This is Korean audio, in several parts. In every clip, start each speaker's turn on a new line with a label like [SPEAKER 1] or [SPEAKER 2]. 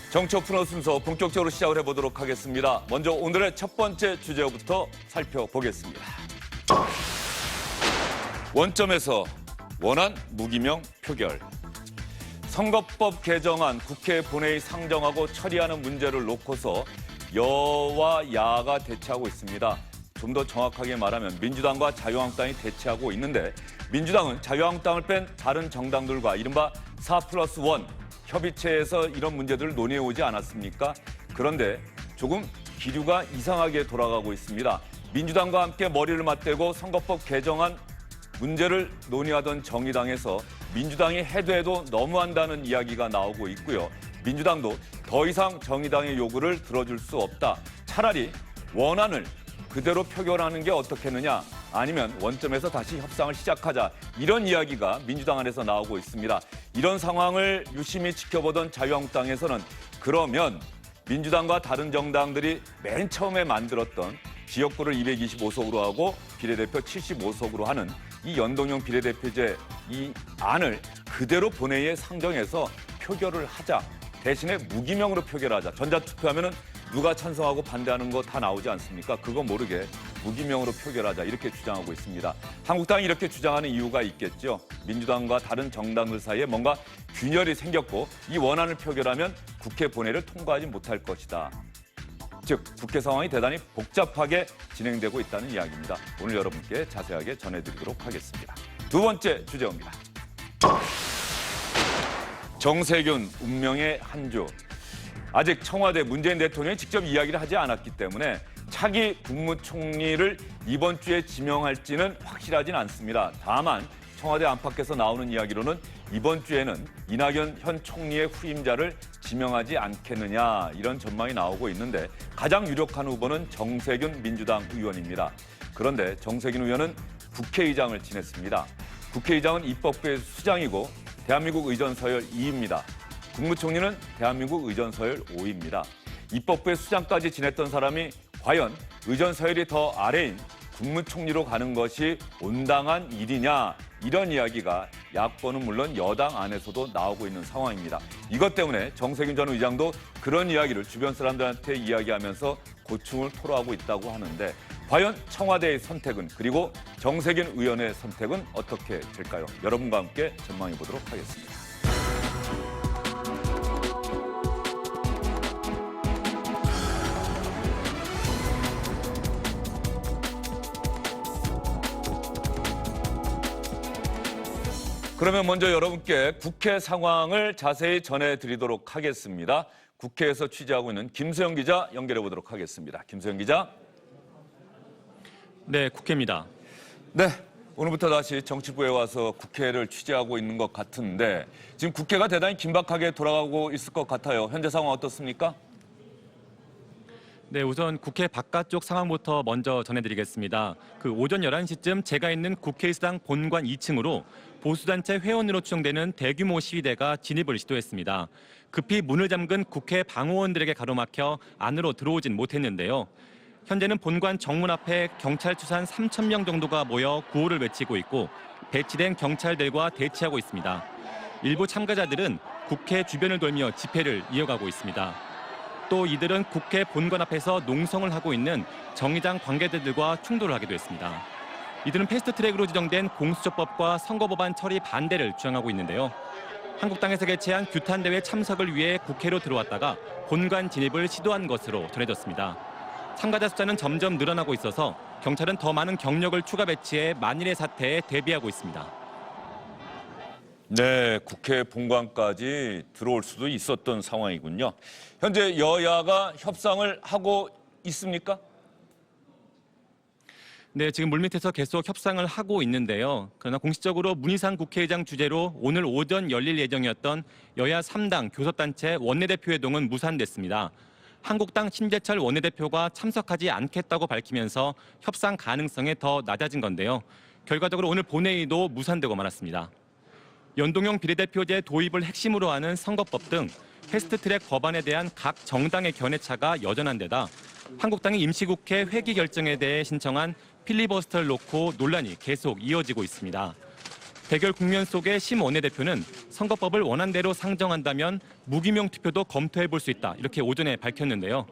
[SPEAKER 1] 정치 오픈어 순서 본격적으로 시작을 해보도록 하겠습니다. 먼저 오늘의 첫 번째 주제부터 살펴보겠습니다. 원점에서 원안 무기명 표결. 선거법 개정안 국회 본회의 상정하고 처리하는 문제를 놓고서 여와 야가 대치하고 있습니다. 좀 더 정확하게 말하면 민주당과 자유한국당이 대치하고 있는데 민주당은 자유한국당을 뺀 다른 정당들과 이른바 4+1 협의체에서 이런 문제들을 논의해오지 않았습니까? 그런데 조금 기류가 이상하게 돌아가고 있습니다. 민주당과 함께 머리를 맞대고 선거법 개정안 문제를 논의하던 정의당에서 민주당이 해도 너무한다는 이야기가 나오고 있고요. 민주당도 더 이상 정의당의 요구를 들어줄 수 없다. 차라리 원안을 그대로 표결하는 게 어떻겠느냐, 아니면 원점에서 다시 협상을 시작하자, 이런 이야기가 민주당 안에서 나오고 있습니다. 이런 상황을 유심히 지켜보던 자유한국당에서는 그러면 민주당과 다른 정당들이 맨 처음에 만들었던 지역구를 225석으로 하고 비례대표 75석으로 하는 이 연동형 비례대표제 이 안을 그대로 본회의에 상정해서 표결을 하자. 대신에 무기명으로 표결하자. 전자투표하면은 누가 찬성하고 반대하는 거 다 나오지 않습니까? 그거 모르게 무기명으로 표결하자, 이렇게 주장하고 있습니다. 한국당이 이렇게 주장하는 이유가 있겠죠. 민주당과 다른 정당들 사이에 뭔가 균열이 생겼고 이 원안을 표결하면 국회 본회의를 통과하지 못할 것이다. 즉 국회 상황이 대단히 복잡하게 진행되고 있다는 이야기입니다. 오늘 여러분께 자세하게 전해드리도록 하겠습니다. 두 번째 주제입니다. 정세균 운명의 한 주. 아직 청와대 문재인 대통령이 직접 이야기를 하지 않았기 때문에 차기 국무총리를 이번 주에 지명할지는 확실하진 않습니다. 다만 청와대 안팎에서 나오는 이야기로는 이번 주에는 이낙연 현 총리의 후임자를 지명하지 않겠느냐, 이런 전망이 나오고 있는데 가장 유력한 후보는 정세균 민주당 의원입니다. 그런데 정세균 의원은 국회의장을 지냈습니다. 국회의장은 입법부의 수장이고 대한민국 의전 서열 2위입니다. 국무총리는 대한민국 의전 서열 5위입니다. 입법부의 수장까지 지냈던 사람이 과연 의전 서열이 더 아래인 국무총리로 가는 것이 온당한 일이냐, 이런 이야기가 야권은 물론 여당 안에서도 나오고 있는 상황입니다. 이것 때문에 정세균 전 의장도 그런 이야기를 주변 사람들한테 이야기하면서 고충을 토로하고 있다고 하는데 과연 청와대의 선택은, 그리고 정세균 의원의 선택은 어떻게 될까요? 여러분과 함께 전망해 보도록 하겠습니다. 그러면 먼저 여러분께 국회 상황을 자세히 전해드리도록 하겠습니다. 국회에서 취재하고 있는 김수영 기자 연결해 보도록 하겠습니다. 김수영 기자.
[SPEAKER 2] 네, 국회입니다.
[SPEAKER 1] 네, 오늘부터 다시 정치부에 와서 국회를 취재하고 있는 것 같은데 지금 국회가 대단히 긴박하게 돌아가고 있을 것 같아요. 현재 상황 어떻습니까?
[SPEAKER 2] 네, 우선 국회 바깥쪽 상황부터 먼저 전해드리겠습니다. 오전 11시쯤 제가 있는 국회의사당 본관 2층으로 보수단체 회원으로 추정되는 대규모 시위대가 진입을 시도했습니다. 급히 문을 잠근 국회 방호원들에게 가로막혀 안으로 들어오진 못했는데요. 현재는 본관 정문 앞에 경찰 추산 3,000명 정도가 모여 구호를 외치고 있고 배치된 경찰들과 대치하고 있습니다. 일부 참가자들은 국회 주변을 돌며 집회를 이어가고 있습니다. 또 이들은 국회 본관 앞에서 농성을 하고 있는 정의당 관계자들과 충돌을 하기도 했습니다. 이들은 패스트트랙으로 지정된 공수처법과 선거법안 처리 반대를 주장하고 있는데요. 한국당에서 개최한 규탄대회 참석을 위해 국회로 들어왔다가 본관 진입을 시도한 것으로 전해졌습니다. 참가자 숫자는 점점 늘어나고 있어서 경찰은 더 많은 경력을 추가 배치해 만일의 사태에 대비하고 있습니다.
[SPEAKER 1] 네, 국회 본관까지 들어올 수도 있었던 상황이군요. 현재 여야가 협상을 하고 있습니까?
[SPEAKER 2] 네, 지금 물밑에서 계속 협상을 하고 있는데요. 그러나 공식적으로 문희상 국회의장 주재로 오늘 오전 열릴 예정이었던 여야 3당 교섭단체 원내대표회동은 무산됐습니다. 한국당 심재철 원내대표가 참석하지 않겠다고 밝히면서 협상 가능성이 더 낮아진 건데요. 결과적으로 오늘 본회의도 무산되고 말았습니다. 연동형 비례대표제 도입을 핵심으로 하는 선거법 등 패스트트랙 법안에 대한 각 정당의 견해차가 여전한 데다 한국당이 임시국회 회기 결정에 대해 신청한 필리버스터를 놓고 논란이 계속 이어지고 있습니다. 대결 국면 속에 심 원내대표는 선거법을 원안대로 상정한다면 무기명 투표도 검토해 볼 수 있다. 이렇게 오전에 밝혔는데요.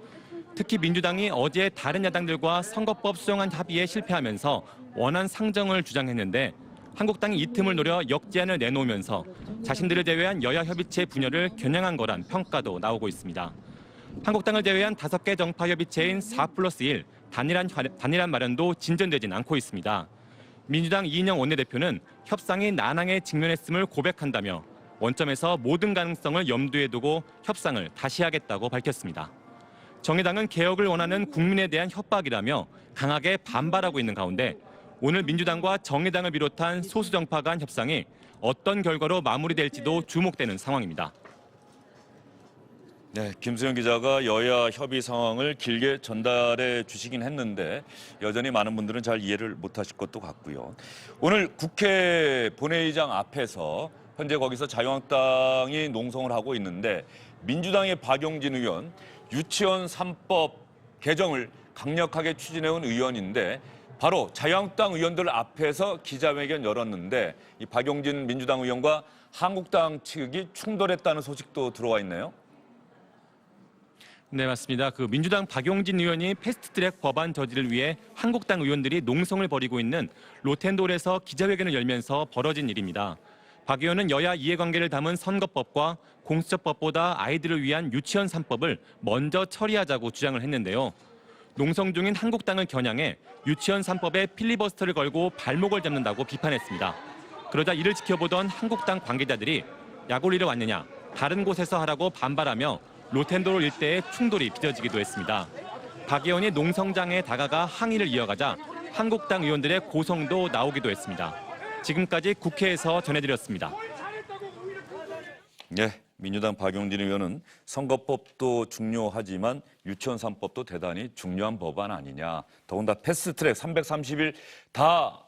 [SPEAKER 2] 특히 민주당이 어제 다른 야당들과 선거법 수정안 합의에 실패하면서 원안 상정을 주장했는데 한국당이 이 틈을 노려 역제안을 내놓으면서 자신들을 제외한 여야 협의체 분열을 겨냥한 거란 평가도 나오고 있습니다. 한국당을 제외한 5개 정파 협의체인 4+1 단일한 마련도 진전되진 않고 있습니다. 민주당 이인영 원내대표는 협상이 난항에 직면했음을 고백한다며 원점에서 모든 가능성을 염두에 두고 협상을 다시 하겠다고 밝혔습니다. 정의당은 개혁을 원하는 국민에 대한 협박이라며 강하게 반발하고 있는 가운데 오늘 민주당과 정의당을 비롯한 소수 정파 간 협상이 어떤 결과로 마무리될지도 주목되는 상황입니다.
[SPEAKER 1] 네, 김수영 기자가 여야 협의 상황을 길게 전달해 주시긴 했는데 여전히 많은 분들은 잘 이해를 못하실 것도 같고요. 오늘 국회 본회의장 앞에서 현재 거기서 자유한국당이 농성을 하고 있는데 민주당의 박용진 의원 유치원 3법 개정을 강력하게 추진해온 의원인데 바로 자유한국당 의원들 앞에서 기자회견 열었는데 이 박용진 민주당 의원과 한국당 측이 충돌했다는 소식도 들어와 있네요.
[SPEAKER 2] 네, 맞습니다. 민주당 박용진 의원이 패스트트랙 법안 저지를 위해 한국당 의원들이 농성을 벌이고 있는 로텐돌에서 기자회견을 열면서 벌어진 일입니다. 박 의원은 여야 이해관계를 담은 선거법과 공수처법보다 아이들을 위한 유치원 3법을 먼저 처리하자고 주장을 했는데요. 농성 중인 한국당을 겨냥해 유치원 3법에 필리버스터를 걸고 발목을 잡는다고 비판했습니다. 그러자 이를 지켜보던 한국당 관계자들이 약올리러 왔느냐, 다른 곳에서 하라고 반발하며 로텐도로 일대에 충돌이 빚어지기도 했습니다. 박 의원이 농성장에 다가가 항의를 이어가자 한국당 의원들의 고성도 나오기도 했습니다. 지금까지 국회에서 전해드렸습니다.
[SPEAKER 1] 네, 민주당 박용진 의원은 선거법도 중요하지만 유치원 3법도 대단히 중요한 법안 아니냐. 더군다나 패스트트랙 330일 다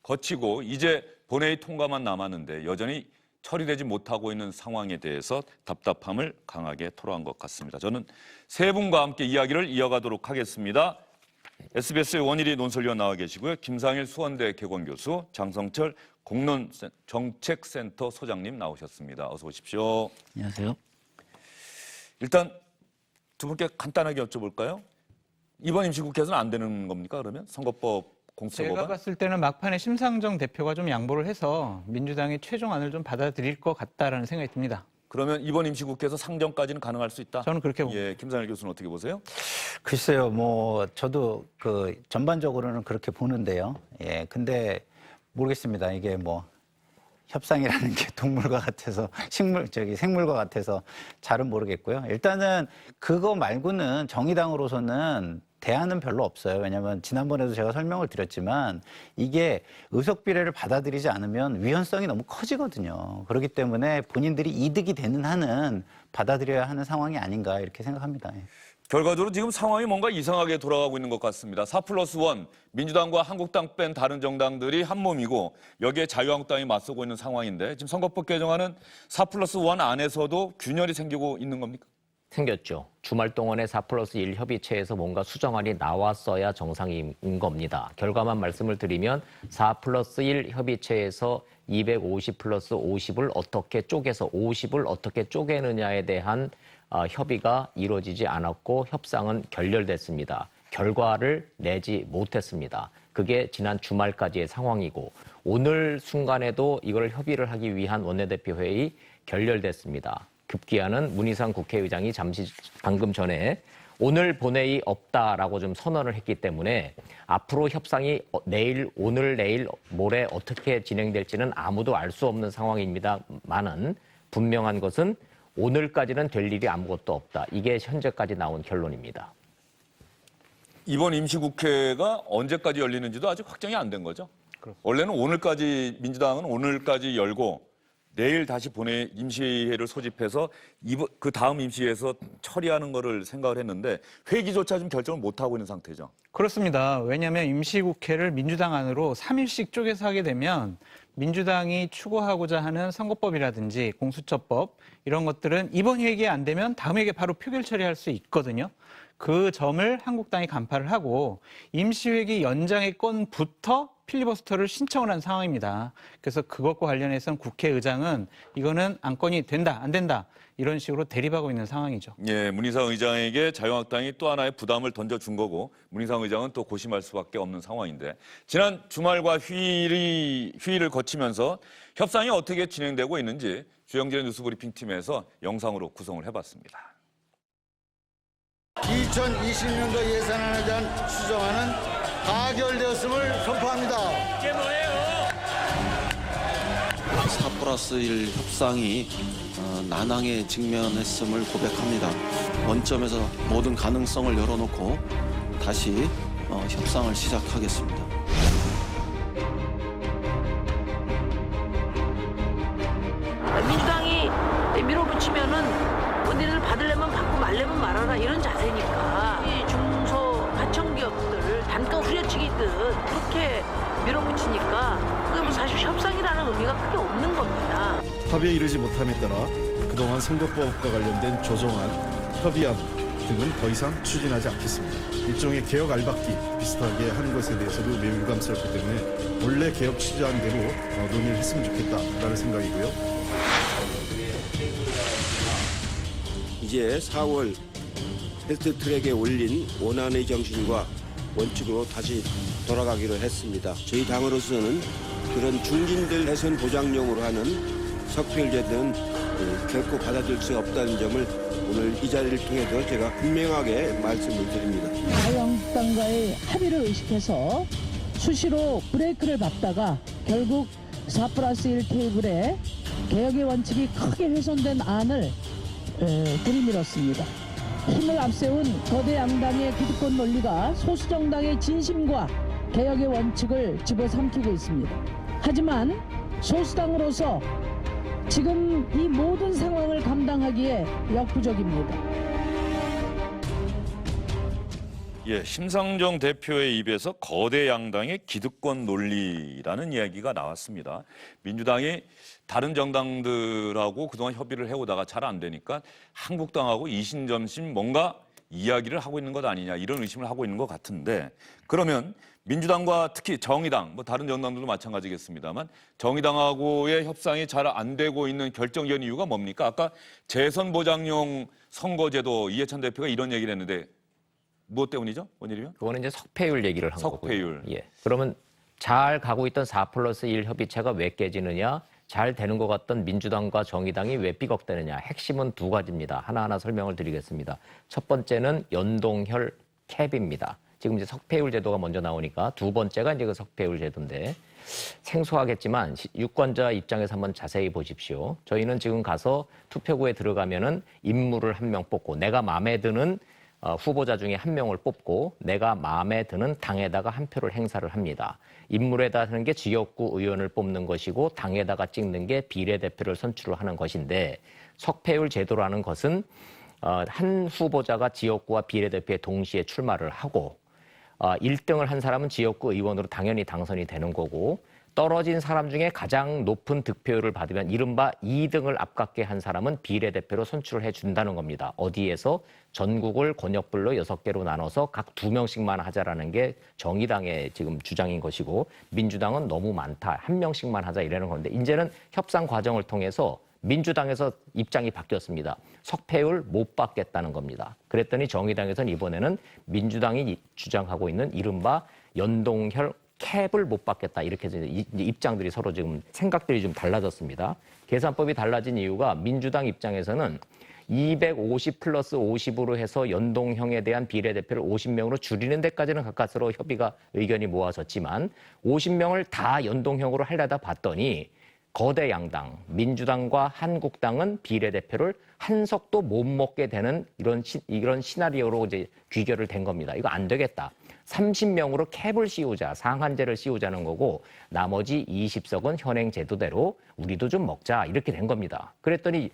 [SPEAKER 1] 거치고 이제 본회의 통과만 남았는데 여전히 처리되지 못하고 있는 상황에 대해서 답답함을 강하게 토로한 것 같습니다. 저는 세 분과 함께 이야기를 이어가도록 하겠습니다. SBS의 원일이 논설위원 나와 계시고요. 김상일 수원대 개공교수, 장성철 공론정책센터 소장님 나오셨습니다. 어서 오십시오.
[SPEAKER 3] 안녕하세요.
[SPEAKER 1] 일단 두 분께 간단하게 여쭤볼까요? 이번 임시국회에서는 안 되는 겁니까? 그러면 선거법 공수처법안?
[SPEAKER 3] 제가 봤을 때는 막판에 심상정 대표가 좀 양보를 해서 민주당이 최종안을 좀 받아들일 것 같다라는 생각이 듭니다.
[SPEAKER 1] 그러면 이번 임시국회에서 상정까지는 가능할 수 있다?
[SPEAKER 3] 저는 그렇게 봅니다.
[SPEAKER 1] 예, 김상일 교수는 어떻게 보세요?
[SPEAKER 4] 글쎄요, 저도 전반적으로는 그렇게 보는데요. 예, 근데 모르겠습니다. 이게 협상이라는 게 동물과 같아서 생물과 같아서 잘은 모르겠고요. 일단은 그거 말고는 정의당으로서는 대안은 별로 없어요. 왜냐하면 지난번에도 제가 설명을 드렸지만 이게 의석 비례를 받아들이지 않으면 위헌성이 너무 커지거든요. 그렇기 때문에 본인들이 이득이 되는 한은 받아들여야 하는 상황이 아닌가 이렇게 생각합니다.
[SPEAKER 1] 결과적으로 지금 상황이 뭔가 이상하게 돌아가고 있는 것 같습니다. 4+1, 민주당과 한국당 뺀 다른 정당들이 한 몸이고 여기에 자유한국당이 맞서고 있는 상황인데 지금 선거법 개정안은 4+1 안에서도 균열이 생기고 있는 겁니까?
[SPEAKER 5] 생겼죠. 주말 동안에 4+1 협의체에서 뭔가 수정안이 나왔어야 정상인 겁니다. 결과만 말씀을 드리면 4+1 협의체에서 250 플러스 50을 어떻게 쪼개서 50을 어떻게 쪼개느냐에 대한 협의가 이루어지지 않았고 협상은 결렬됐습니다. 결과를 내지 못했습니다. 그게 지난 주말까지의 상황이고 오늘 순간에도 이걸 협의를 하기 위한 원내대표 회의 결렬됐습니다. 급기야는 문희상 국회의장이 방금 전에 오늘 본회의 없다라고 좀 선언을 했기 때문에 앞으로 협상이 오늘, 내일, 모레 어떻게 진행될지는 아무도 알 수 없는 상황입니다만은 분명한 것은 오늘까지는 될 일이 아무것도 없다. 이게 현재까지 나온 결론입니다.
[SPEAKER 1] 이번 임시국회가 언제까지 열리는지도 아직 확정이 안 된 거죠? 원래는 오늘까지 민주당은 오늘까지 열고 내일 다시 임시회를 소집해서 그 다음 임시회에서 처리하는 거를 생각을 했는데 회기조차 좀 결정을 못하고 있는 상태죠.
[SPEAKER 3] 그렇습니다. 왜냐하면 임시국회를 민주당 안으로 3일씩 쪼개서 하게 되면 민주당이 추구하고자 하는 선거법이라든지 공수처법 이런 것들은 이번 회기에 안 되면 다음 회기에 바로 표결 처리할 수 있거든요. 그 점을 한국당이 간파를 하고 임시회기 연장의 건부터 필리버스터를 신청을 한 상황입니다. 그래서 그것과 관련해서는 국회의장은 이거는 안건이 된다, 안 된다 이런 식으로 대립하고 있는 상황이죠.
[SPEAKER 1] 예, 문희상 의장에게 자유한국당이 또 하나의 부담을 던져준 거고 문희상 의장은 또 고심할 수밖에 없는 상황인데 지난 주말과 휴일을 거치면서 협상이 어떻게 진행되고 있는지 주영진의 뉴스브리핑 팀에서 영상으로 구성을 해봤습니다.
[SPEAKER 6] 2020년도 예산안에 대한 수정안은 가결되었음을 선포합니다.
[SPEAKER 7] 4+1 협상이 난항에 직면했음을 고백합니다. 원점에서 모든 가능성을 열어놓고 다시 협상을 시작하겠습니다.
[SPEAKER 8] 민주당이 밀어붙이면은 니네들 받으려면 받고 말려면 말아라 이런 자세니까 이 중소 하청기업들 단가 후려치기듯 그렇게 밀어붙이니까 그게 뭐 사실 협상이라는 의미가 크게 없는 겁니다.
[SPEAKER 9] 합의에 이르지 못함에 따라 그동안 선거법과 관련된 조정안, 협의안 등은 더 이상 추진하지 않겠습니다. 일종의 개혁 알박기 비슷하게 하는 것에 대해서도 매우 유감스럽기 때문에 원래 개혁 취지안대로 논의를 했으면 좋겠다라는 생각이고요.
[SPEAKER 10] 이제 4월 패스트트랙에 올린 원안의 정신과 원칙으로 다시 돌아가기로 했습니다. 저희 당으로서는 그런 중진들 대선 보장용으로 하는 석패율제는 결코 받아들일 수 없다는 점을 오늘 이 자리를 통해서 제가 분명하게 말씀을 드립니다.
[SPEAKER 11] 자유한국당과의 합의를 의식해서 수시로 브레이크를 밟다가 결국 4+1 테이블에 개혁의 원칙이 크게 훼손된 안을 들이밀었습니다. 힘을 앞세운 거대 양당의 기득권 논리가 소수 정당의 진심과 개혁의 원칙을 집어삼키고 있습니다. 하지만 소수당으로서 지금 이 모든 상황을 감당하기에 역부족입니다.
[SPEAKER 1] 예, 심상정 대표의 입에서 거대 양당의 기득권 논리라는 이야기가 나왔습니다. 민주당이 다른 정당들하고 그동안 협의를 해오다가 잘 안 되니까 한국당하고 이신점심 뭔가 이야기를 하고 있는 것 아니냐 이런 의심을 하고 있는 것 같은데 그러면 민주당과 특히 정의당, 뭐 다른 정당들도 마찬가지겠습니다만 정의당하고의 협상이 잘 안 되고 있는 결정적인 이유가 뭡니까? 아까 재선 보장용 선거제도 이해찬 대표가 이런 얘기를 했는데 무엇 때문이죠? 원일이면?
[SPEAKER 5] 그거는 이제 석패율 얘기를 한
[SPEAKER 1] 석패율.
[SPEAKER 5] 거고요. 예. 그러면 잘 가고 있던 4+1 협의체가 왜 깨지느냐? 잘 되는 것 같던 민주당과 정의당이 왜 삐걱대느냐? 핵심은 두 가지입니다. 하나하나 설명을 드리겠습니다. 첫 번째는 연동혈 캡입니다. 지금 이제 석패율 제도가 먼저 나오니까 두 번째가 이제 그 석패율 제도인데 생소하겠지만 유권자 입장에서 한번 자세히 보십시오. 저희는 지금 가서 투표구에 들어가면은 인물을 한 명 뽑고 내가 마음에 드는 후보자 중에 한 명을 뽑고 내가 마음에 드는 당에다가 한 표를 행사를 합니다. 인물에다 하는 게 지역구 의원을 뽑는 것이고 당에다가 찍는 게 비례대표를 선출을 하는 것인데 석패율 제도라는 것은 한 후보자가 지역구와 비례대표에 동시에 출마를 하고 1등을 한 사람은 지역구 의원으로 당연히 당선이 되는 거고 떨어진 사람 중에 가장 높은 득표율을 받으면 이른바 2등을 아깝게 한 사람은 비례대표로 선출을 해준다는 겁니다. 어디에서 전국을 권역별로 6개로 나눠서 각 2명씩만 하자라는 게 정의당의 지금 주장인 것이고 민주당은 너무 많다. 1명씩만 하자 이러는 건데 이제는 협상 과정을 통해서 민주당에서 입장이 바뀌었습니다. 석패율 못 받겠다는 겁니다. 그랬더니 정의당에서는 이번에는 민주당이 주장하고 있는 이른바 연동혈 캡을 못 받겠다 이렇게 해서 입장들이 서로 지금 생각들이 좀 달라졌습니다. 계산법이 달라진 이유가 민주당 입장에서는 250 플러스 50으로 해서 연동형에 대한 비례대표를 50명으로 줄이는 데까지는 가까스로 협의가 의견이 모아졌지만 50명을 다 연동형으로 하려다 봤더니 거대 양당 민주당과 한국당은 비례대표를 한 석도 못 먹게 되는 이런 시나리오로 이제 귀결을 된 겁니다. 이거 안 되겠다. 30명으로 캡을 씌우자, 상한제를 씌우자는 거고 나머지 20석은 현행 제도대로 우리도 좀 먹자 이렇게 된 겁니다. 그랬더니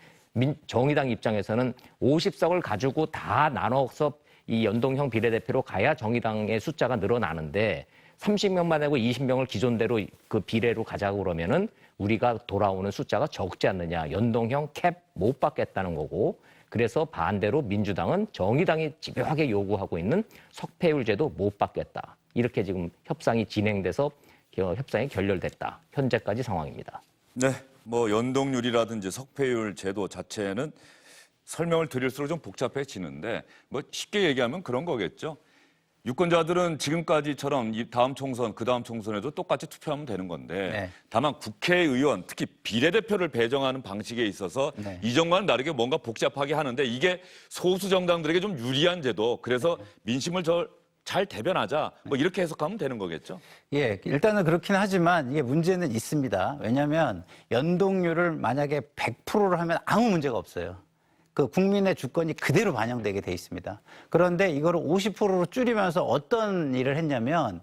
[SPEAKER 5] 정의당 입장에서는 50석을 가지고 다 나눠서 이 연동형 비례대표로 가야 정의당의 숫자가 늘어나는데 30명만 내고 20명을 기존대로 그 비례로 가자고 그러면은 우리가 돌아오는 숫자가 적지 않느냐. 연동형 캡 못 받겠다는 거고 그래서 반대로 민주당은 정의당이 집요하게 요구하고 있는 석패율 제도 못 받겠다. 이렇게 지금 협상이 진행돼서 협상이 결렬됐다. 현재까지 상황입니다.
[SPEAKER 1] 네, 뭐 연동률이라든지 석패율 제도 자체는 설명을 드릴수록 좀 복잡해지는데 뭐 쉽게 얘기하면 그런 거겠죠. 유권자들은 지금까지처럼 이 다음 총선, 그 다음 총선에도 똑같이 투표하면 되는 건데
[SPEAKER 4] 네.
[SPEAKER 1] 다만 국회의원, 특히 비례대표를 배정하는 방식에 있어서
[SPEAKER 4] 네.
[SPEAKER 1] 이전과는 다르게 뭔가 복잡하게 하는데 이게 소수 정당들에게 좀 유리한 제도, 그래서 민심을 잘 대변하자, 뭐 이렇게 해석하면 되는 거겠죠?
[SPEAKER 4] 예, 일단은 그렇긴 하지만 이게 문제는 있습니다. 왜냐하면 연동률을 만약에 100%를 하면 아무 문제가 없어요. 그 국민의 주권이 그대로 반영되게 돼 있습니다. 그런데 이거를 50%로 줄이면서 어떤 일을 했냐면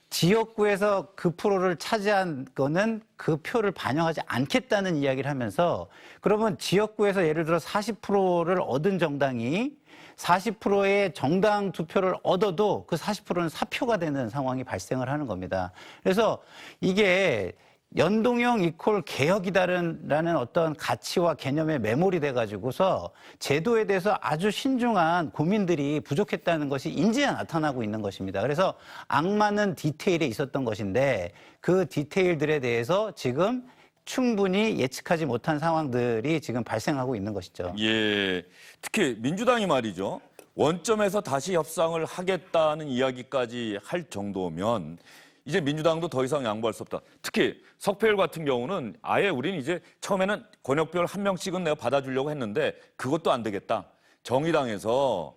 [SPEAKER 4] 지역구에서 그 프로를 차지한 거는 그 표를 반영하지 않겠다는 이야기를 하면서 그러면 지역구에서 예를 들어 40%를 얻은 정당이 40%의 정당 투표를 얻어도 그 40%는 사표가 되는 상황이 발생을 하는 겁니다. 그래서 이게 연동형 이퀄 개혁이다라는 어떤 가치와 개념에 매몰이 돼가지고서 제도에 대해서 아주 신중한 고민들이 부족했다는 것이 인지에 나타나고 있는 것입니다. 그래서 악마는 디테일에 있었던 것인데 그 디테일들에 대해서 지금 충분히 예측하지 못한 상황들이 지금 발생하고 있는 것이죠.
[SPEAKER 1] 예, 특히 민주당이 말이죠. 원점에서 다시 협상을 하겠다는 이야기까지 할 정도면 이제 민주당도 더 이상 양보할 수 없다. 특히 석패율 같은 경우는 아예 우리는 이제 처음에는 권역별 한 명씩은 내가 받아주려고 했는데 그것도 안 되겠다. 정의당에서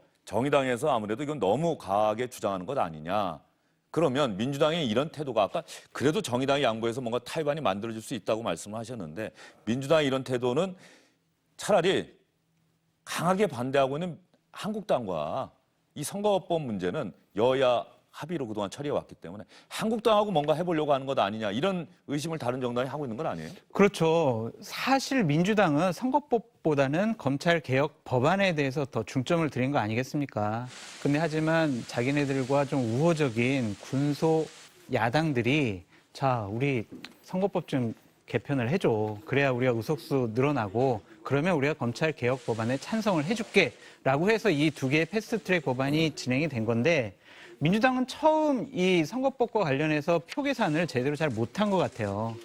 [SPEAKER 1] 아무래도 이건 너무 강하게 주장하는 것 아니냐. 그러면 민주당의 이런 태도가 아까 그래도 정의당이 양보해서 뭔가 타협안이 만들어질 수 있다고 말씀을 하셨는데 민주당의 이런 태도는 차라리 강하게 반대하고 있는 한국당과 이 선거법 문제는 여야 합의로 그동안 처리해왔기 때문에 한국당하고 뭔가 해보려고 하는 것 아니냐 이런 의심을 다른 정당이 하고 있는 건 아니에요?
[SPEAKER 3] 그렇죠. 사실 민주당은 선거법보다는 검찰개혁 법안에 대해서 더 중점을 드린 거 아니겠습니까? 근데 하지만 자기네들과 좀 우호적인 군소 야당들이 자, 우리 선거법 좀 개편을 해줘. 그래야 우리가 의석수 늘어나고 그러면 우리가 검찰개혁 법안에 찬성을 해줄게 라고 해서 이 두 개의 패스트트랙 법안이 진행이 된 건데 민주당은 처음 이 선거법과 관련해서 표 계산을 제대로 잘 못한 것 같아요.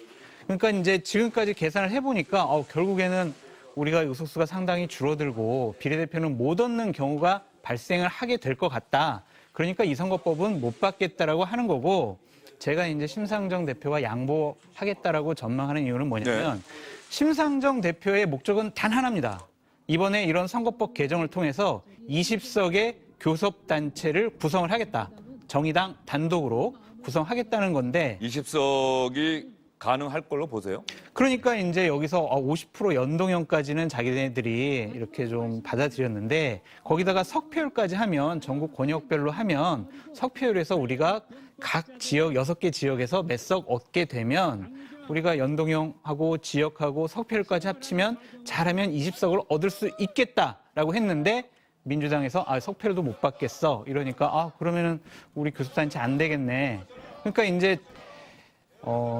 [SPEAKER 3] 그러니까 이제 지금까지 계산을 해보니까 결국에는 우리가 의석수가 상당히 줄어들고 비례대표는 못 얻는 경우가 발생을 하게 될 것 같다. 그러니까 이 선거법은 못 받겠다라고 하는 거고 제가 이제 심상정 대표가 양보하겠다라고 전망하는 이유는 뭐냐면
[SPEAKER 1] 네.
[SPEAKER 3] 심상정 대표의 목적은 단 하나입니다. 이번에 이런 선거법 개정을 통해서 20석의 교섭단체를 구성을 하겠다. 정의당 단독으로 구성하겠다는 건데
[SPEAKER 1] 20석이 가능할 걸로 보세요?
[SPEAKER 3] 그러니까 이제 여기서 50% 연동형까지는 자기네들이 이렇게 좀 받아들였는데 거기다가 석패율까지 하면 전국 권역별로 하면 석패율에서 우리가 각 지역 6개 지역에서 몇 석 얻게 되면 우리가 연동형하고 지역하고 석패율까지 합치면 잘하면 20석을 얻을 수 있겠다라고 했는데 민주당에서 석패율도 못 받겠어 이러니까 그러면은 우리 교섭단체 안 되겠네. 그러니까 이제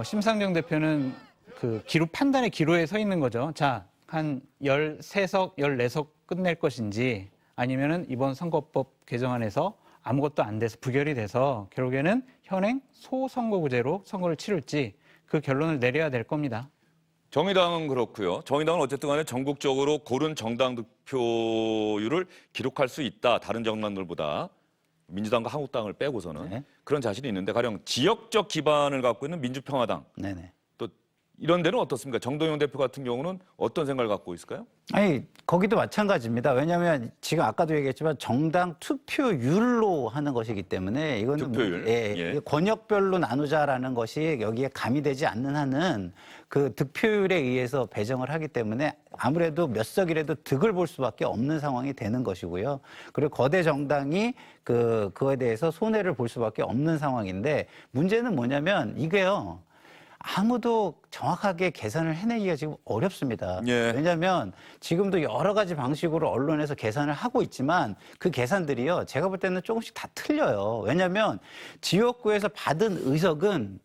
[SPEAKER 3] 심상정 대표는 그 판단의 기로에 서 있는 거죠. 자, 한 13석, 14석 끝낼 것인지 아니면은 이번 선거법 개정안에서 아무것도 안 돼서 부결이 돼서 결국에는 현행 소선거구제로 선거를 치를지 그 결론을 내려야 될 겁니다.
[SPEAKER 1] 정의당은 그렇고요. 정의당은 어쨌든 간에 전국적으로 고른 정당 득표율을 기록할 수 있다. 다른 정당들보다. 민주당과 한국당을 빼고서는.
[SPEAKER 4] 네.
[SPEAKER 1] 그런 자신이 있는데 가령 지역적 기반을 갖고 있는 민주평화당.
[SPEAKER 4] 네네.
[SPEAKER 1] 또 이런 데는 어떻습니까? 정동영 대표 같은 경우는 어떤 생각을 갖고 있을까요?
[SPEAKER 4] 아니, 거기도 마찬가지입니다. 왜냐하면 지금 아까도 얘기했지만 정당 투표율로 하는 것이기 때문에 이거는
[SPEAKER 1] 투표율. 예.
[SPEAKER 4] 권역별로 나누자라는 것이 여기에 가미되지 않는 한은 그 득표율에 의해서 배정을 하기 때문에 아무래도 몇 석이라도 득을 볼 수밖에 없는 상황이 되는 것이고요. 그리고 거대 정당이 그거에 대해서 손해를 볼 수밖에 없는 상황인데 문제는 뭐냐면 이게요. 아무도 정확하게 계산을 해내기가 지금 어렵습니다.
[SPEAKER 1] 예.
[SPEAKER 4] 왜냐하면 지금도 여러 가지 방식으로 언론에서 계산을 하고 있지만 그 계산들이요. 제가 볼 때는 조금씩 다 틀려요. 왜냐하면 지역구에서 받은 의석은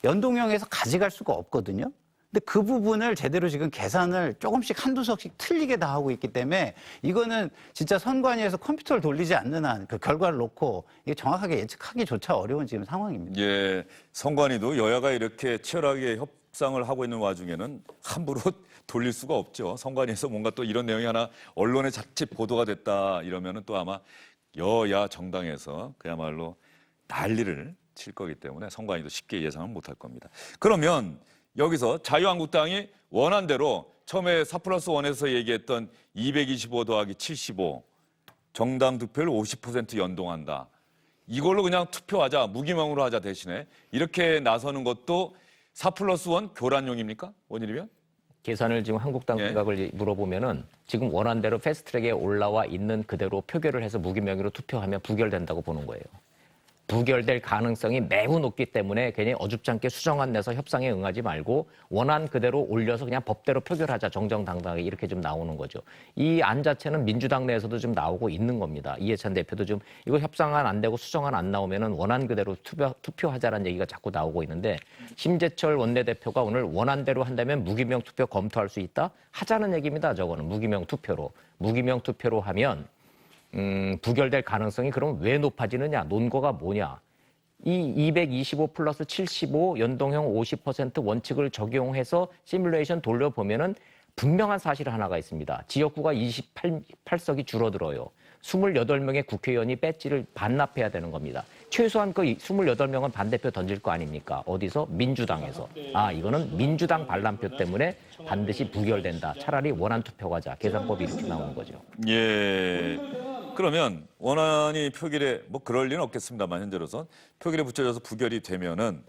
[SPEAKER 4] 연동형에서 가져갈 수가 없거든요. 근데 그 부분을 제대로 지금 계산을 조금씩 한두 석씩 틀리게 다 하고 있기 때문에 이거는 진짜 선관위에서 컴퓨터를 돌리지 않는 한 그 결과를 놓고 이게 정확하게 예측하기조차 어려운 지금 상황입니다.
[SPEAKER 1] 예, 선관위도 여야가 이렇게 치열하게 협상을 하고 있는 와중에는 함부로 돌릴 수가 없죠. 선관위에서 뭔가 또 이런 내용이 하나 언론에 자칫 보도가 됐다 이러면은 또 아마 여야 정당에서 그야말로 난리를 칠 거기 때문에 선관위도 쉽게 예상을 못할 겁니다. 그러면 여기서 자유한국당이 원한 대로 처음에 4+1에서 얘기했던 225 더하기 75 정당 득표를 50% 연동한다. 이걸로 그냥 투표하자, 무기명으로 하자 대신에 이렇게 나서는 것도 4+1 교란용입니까? 원일이면?
[SPEAKER 5] 계산을 지금 한국당
[SPEAKER 1] 예.
[SPEAKER 5] 생각을 물어보면은 지금 원한 대로 패스트트랙에 올라와 있는 그대로 표결을 해서 무기명의로 투표하면 부결된다고 보는 거예요. 부결될 가능성이 매우 높기 때문에 괜히 어줍잖게 수정안 내서 협상에 응하지 말고 원안 그대로 올려서 그냥 법대로 표결하자 정정당당하게 이렇게 좀 나오는 거죠. 이 안 자체는 민주당 내에서도 좀 나오고 있는 겁니다. 이해찬 대표도 좀 이거 협상안 안 되고 수정안 안 나오면은 원안 그대로 투표하자라는 얘기가 자꾸 나오고 있는데 심재철 원내대표가 오늘 원안대로 한다면 무기명 투표 검토할 수 있다? 하자는 얘기입니다. 저거는 무기명 투표로. 무기명 투표로 하면 부결될 가능성이 그럼 왜 높아지느냐? 논거가 뭐냐? 이 225 플러스 75 연동형 50% 원칙을 적용해서 시뮬레이션 돌려보면은 분명한 사실 하나가 있습니다. 지역구가 28석이 줄어들어요. 28명의 국회의원이 배지를 반납해야 되는 겁니다. 최소한 그 28명은 반대표 던질 거 아닙니까? 어디서? 민주당에서. 아, 이거는 민주당 반란표 때문에 반드시 부결된다. 차라리 원안 투표 가자. 계산법이 이렇게 나오는 거죠.
[SPEAKER 1] 예. 그러면 원안이 표결에 뭐 그럴 리는 없겠습니다만 현재로선 표결에 붙여져서 부결이 되면은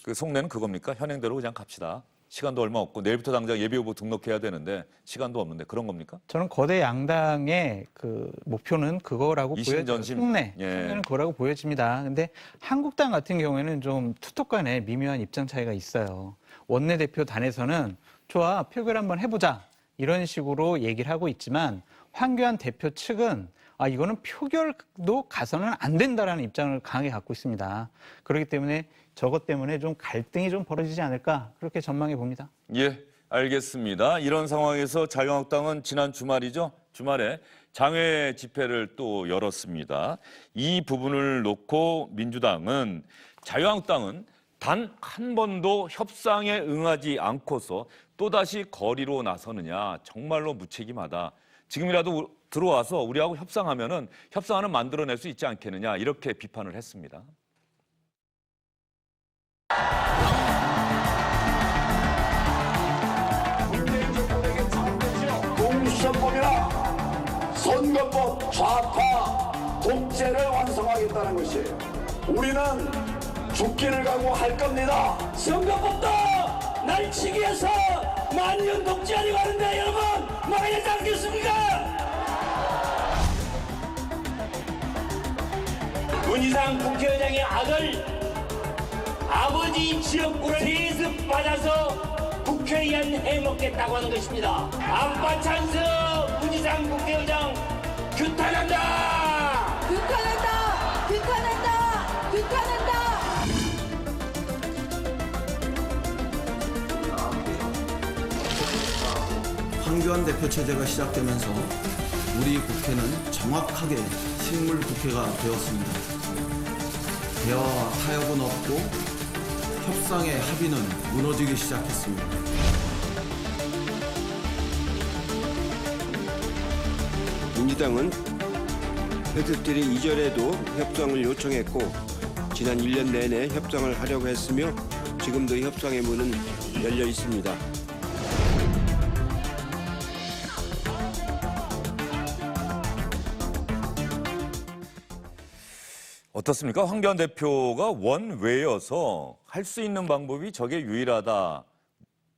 [SPEAKER 1] 그 속내는 그겁니까? 현행대로 그냥 갑시다. 시간도 얼마 없고 내일부터 당장 예비후보 등록해야 되는데 시간도 없는데 그런 겁니까?
[SPEAKER 3] 저는 거대 양당의 그 목표는 그거라고
[SPEAKER 1] 이심전심.
[SPEAKER 3] 속내,
[SPEAKER 1] 예.
[SPEAKER 3] 속내는 그거라고 보여집니다. 근데 한국당 같은 경우에는 좀 투톱 간에 미묘한 입장 차이가 있어요. 원내대표 단에서는 좋아, 표결 한번 해보자. 이런 식으로 얘기를 하고 있지만 황교안 대표 측은 아, 이거는 표결도 가서는 안 된다라는 입장을 강하게 갖고 있습니다. 그렇기 때문에 저것 때문에 좀 갈등이 좀 벌어지지 않을까 그렇게 전망해 봅니다.
[SPEAKER 1] 예, 알겠습니다. 이런 상황에서 자유한국당은 지난 주말이죠. 주말에 장외 집회를 또 열었습니다. 이 부분을 놓고 민주당은 자유한국당은 단 한 번도 협상에 응하지 않고서 또다시 거리로 나서느냐 정말로 무책임하다. 지금이라도 들어와서 우리하고 협상하면은 협상안을 만들어낼 수 있지 않겠느냐 이렇게 비판을 했습니다.
[SPEAKER 12] 공수처법이나 선거법 좌파 독재를 완성하겠다는 것이에요. 우리는 죽기를 각오할 겁니다. 선거법도 날치기 위해서 만년 독재하려고 하는데 여러분 막아야 되지 않겠습니까? 문희상 국회의장의 아들 아버지 지역구를 세습받아서 국회의원 해먹겠다고 하는 것입니다. 안바 찬스 문희상 국회의장 규탄한다!
[SPEAKER 13] 규탄한다! 규탄한다! 규탄한다!
[SPEAKER 7] 황교안 대표 체제가 시작되면서 우리 국회는 정확하게 식물 국회가 되었습니다. 대화와 타협은 없고 협상의 합의는 무너지기 시작했습니다.
[SPEAKER 10] 민주당은 패스트트랙 이전에도 협상을 요청했고 지난 1년 내내 협상을 하려고 했으며 지금도 협상의 문은 열려 있습니다.
[SPEAKER 1] 어떻습니까? 황교안 대표가 원외여서 할 수 있는 방법이 저게 유일하다.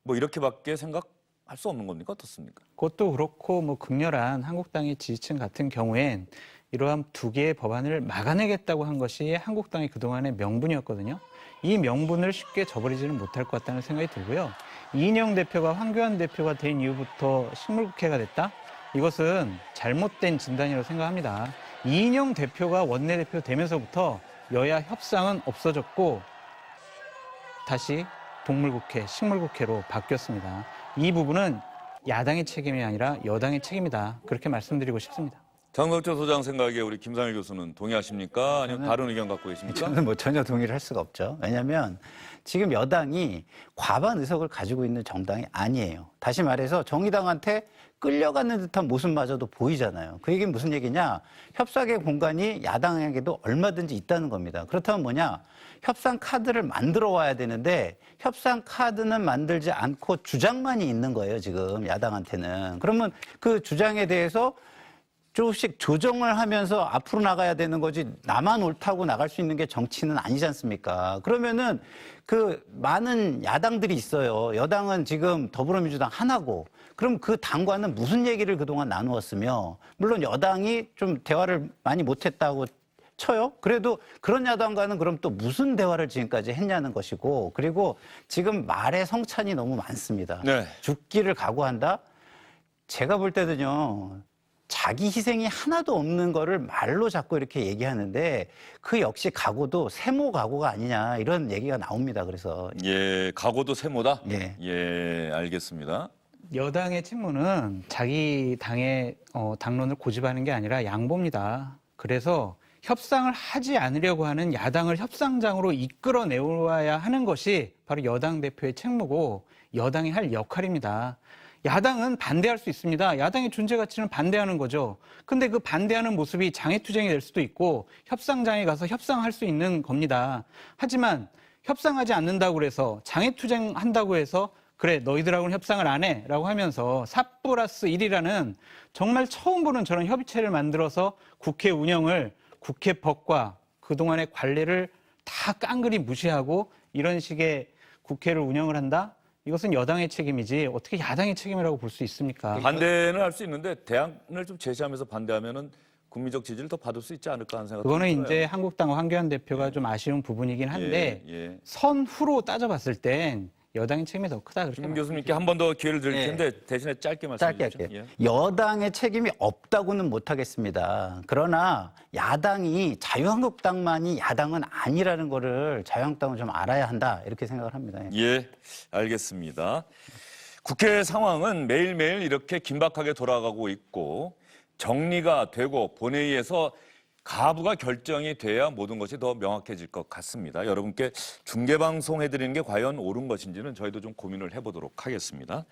[SPEAKER 1] 뭐 이렇게밖에 생각할 수 없는 겁니까? 어떻습니까?
[SPEAKER 3] 그것도 그렇고 뭐 극렬한 한국당의 지지층 같은 경우엔 이러한 두 개의 법안을 막아내겠다고 한 것이 한국당의 그동안의 명분이었거든요. 이 명분을 쉽게 저버리지는 못할 것 같다는 생각이 들고요. 이인영 대표가 황교안 대표가 된 이후부터 식물국회가 됐다? 이것은 잘못된 진단이라고 생각합니다. 이인영 대표가 원내대표 되면서부터 여야 협상은 없어졌고 다시 동물국회, 식물국회로 바뀌었습니다. 이 부분은 야당의 책임이 아니라 여당의 책임이다. 그렇게 말씀드리고 싶습니다.
[SPEAKER 1] 장덕철 소장 생각에 우리 김상일 교수는 동의하십니까? 아니면 다른 의견 갖고 계십니까?
[SPEAKER 4] 저는 뭐 전혀 동의를 할 수가 없죠. 왜냐하면 지금 여당이 과반 의석을 가지고 있는 정당이 아니에요. 다시 말해서 정의당한테 끌려가는 듯한 모습마저도 보이잖아요. 그 얘기는 무슨 얘기냐? 협상의 공간이 야당에게도 얼마든지 있다는 겁니다. 그렇다면 뭐냐? 협상 카드를 만들어 와야 되는데 협상 카드는 만들지 않고 주장만이 있는 거예요, 지금 야당한테는. 그러면 그 주장에 대해서 조금씩 조정을 하면서 앞으로 나가야 되는 거지, 나만 옳다고 나갈 수 있는 게 정치는 아니지 않습니까? 그러면은 그 많은 야당들이 있어요. 여당은 지금 더불어민주당 하나고, 그럼 그 당과는 무슨 얘기를 그동안 나누었으며, 물론 여당이 좀 대화를 많이 못했다고 쳐요. 그래도 그런 야당과는 그럼 또 무슨 대화를 지금까지 했냐는 것이고, 그리고 지금 말의 성찬이 너무 많습니다.
[SPEAKER 1] 네.
[SPEAKER 4] 죽기를 각오한다? 제가 볼 때는요, 자기 희생이 하나도 없는 거를 말로 자꾸 이렇게 얘기하는데 그 역시 각오도 세모 각오가 아니냐, 이런 얘기가 나옵니다. 그래서
[SPEAKER 1] 예, 각오도 세모다?
[SPEAKER 4] 예.
[SPEAKER 1] 예, 알겠습니다.
[SPEAKER 3] 여당의 책무는 자기 당의 당론을 고집하는 게 아니라 양보입니다. 그래서 협상을 하지 않으려고 하는 야당을 협상장으로 이끌어내와야 하는 것이 바로 여당 대표의 책무고 여당이 할 역할입니다. 야당은 반대할 수 있습니다. 야당의 존재 가치는 반대하는 거죠. 근데 그 반대하는 모습이 장애투쟁이 될 수도 있고 협상장에 가서 협상할 수 있는 겁니다. 하지만 협상하지 않는다고 해서 장애투쟁 한다고 해서 그래 너희들하고는 협상을 안 해 라고 하면서 4+1이라는 정말 처음 보는 저런 협의체를 만들어서 국회 운영을, 국회법과 그동안의 관례를 다 깡그리 무시하고 이런 식의 국회를 운영을 한다? 이것은 여당의 책임이지 어떻게 야당의 책임이라고 볼 수 있습니까?
[SPEAKER 1] 반대는 할 수 있는데 대안을 좀 제시하면서 반대하면은 국민적 지지를 더 받을 수 있지 않을까 하는 생각이
[SPEAKER 3] 그거는
[SPEAKER 1] 들어요.
[SPEAKER 3] 이제 한국당 황교안 대표가 좀 아쉬운 부분이긴 한데
[SPEAKER 1] 예.
[SPEAKER 3] 선후로 따져봤을 땐 여당의 책임이 더 크다. 그렇게
[SPEAKER 1] 김 교수님께 한 번 더 기회를 드릴
[SPEAKER 4] 예.
[SPEAKER 1] 텐데 대신에 짧게 말씀해
[SPEAKER 4] 짧게
[SPEAKER 1] 주시죠.
[SPEAKER 4] 할게요. 여당의 책임이 없다고는 못하겠습니다. 그러나 야당이, 자유한국당만이 야당은 아니라는 거를 자유한국당은 좀 알아야 한다, 이렇게 생각을 합니다.
[SPEAKER 1] 예, 알겠습니다. 국회 상황은 매일매일 이렇게 긴박하게 돌아가고 있고 정리가 되고 본회의에서 가부가 결정이 돼야 모든 것이 더 명확해질 것 같습니다. 여러분께 중계방송 해드리는 게 과연 옳은 것인지는 저희도 좀 고민을 해보도록 하겠습니다.